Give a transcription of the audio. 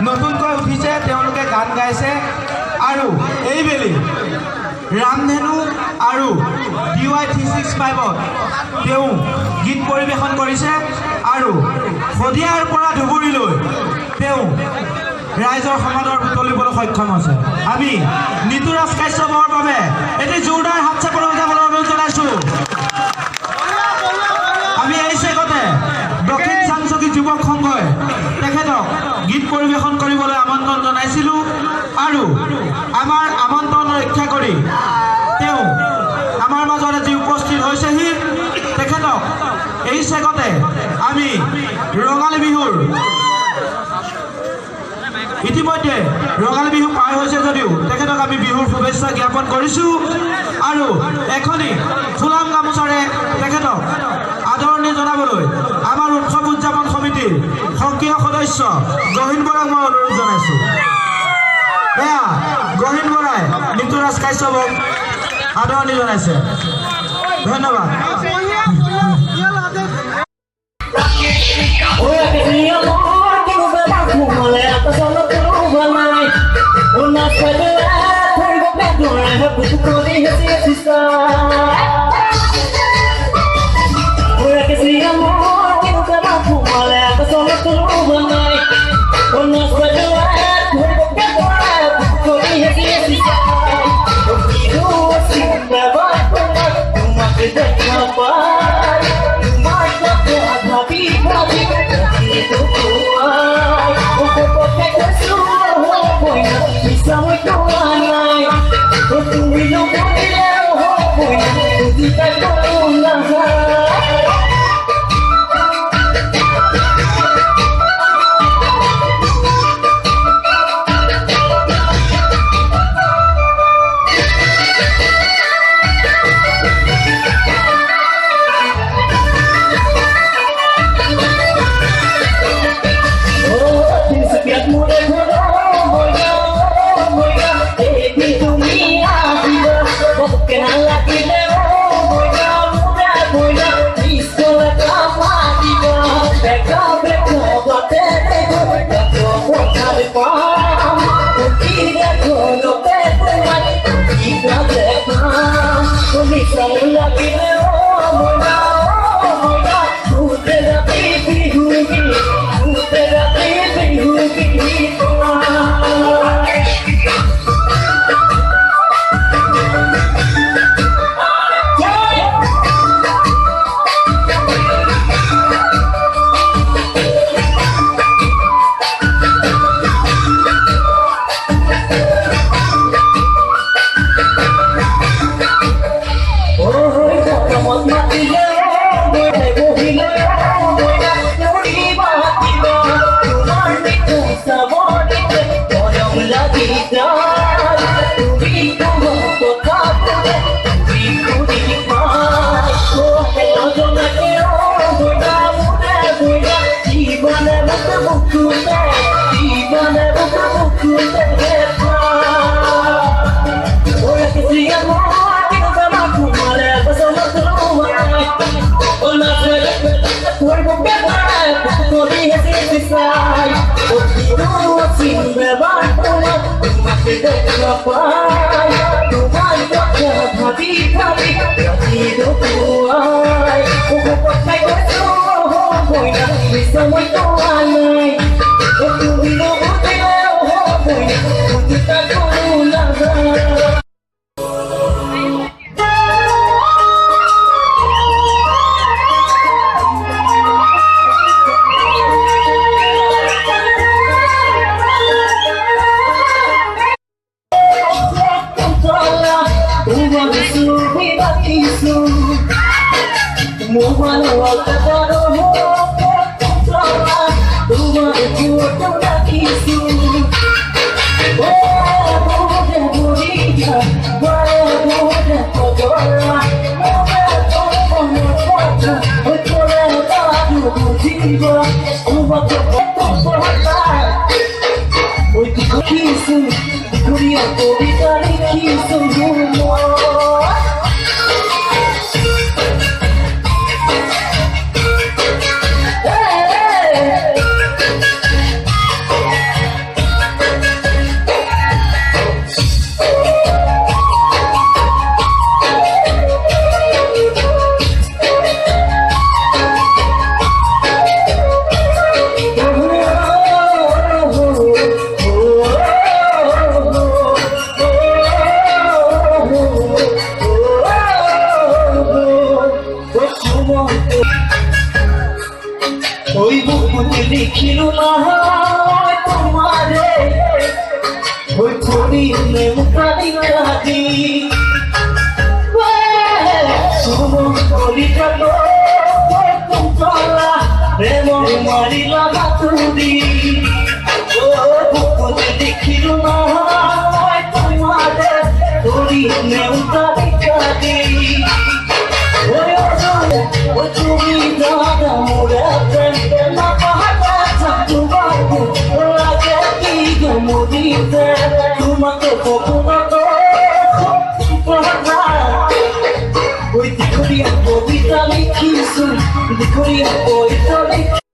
নতুনকৈ উঠিছে তেওঁলোকে গান গাইছে আৰু এইবেলি ৰামধেনু আৰু DY 365ত তেওঁ গীত পৰিৱেশন কৰিছে আৰু শদিয়াৰ পৰা ধুবুৰীলৈ তেওঁ ৰাইজৰ সমাদৰ বুটলিবলৈ সক্ষম হৈছে। আমি নিতুৰাজ কাশ্যপৰ বাবে এটি জোৰদাৰ হাত চাপৰ উঠাবলৈ অনুৰোধ জনাইছোঁ। আমি এই চেগতে দক্ষিণ চাংচকী যুৱক সংঘই তেখেতক গীত পৰিৱেশন কৰিবলৈ আমন্ত্ৰণ জনাইছিলোঁ আৰু আমাৰ আমন্ত্ৰণ ৰক্ষা কৰি তেওঁ আমাৰ মাজত আজি উপস্থিত হৈছেহি। তেখেতক এই চেগতে আমি ৰঙালী বিহুৰ ইতিমধ্যে ৰঙালী বিহু পাৰ হৈছে যদিও তেখেতক আমি বিহুৰ শুভেচ্ছা জ্ঞাপন কৰিছোঁ আৰু এখনি ফুলাম গামোচাৰে তেখেতক আদৰণি জনাবলৈ আমাৰ উৎসৱ উদযাপন সমিতিৰ সক্ৰিয় সদস্য গহীন বৰাক মই অনুৰোধ জনাইছোঁ। এয়া গহীন বৰাই নিতুৰাজ কাশ্যপক আদৰণি জনাইছে। ধন্যবাদ। ওই বুকুতে দেখিল না তোমারে ওই ছবি মুখানি কাঁদি সুমন কলিটা তোলা প্রেম মারিলা হাতুড়ি ও বুকুতে দেখিল না তোমারে ছবি মুখানি কাঁদি ও তুমি দাদা মোরা প্রেমা পাহাড়া চাঁদুবাবু লাগে কি গমদিতে তোমাকে কখনো তো ওই দিকরিয়া কবিতা লিখিছু দিকরিয়া কবিতা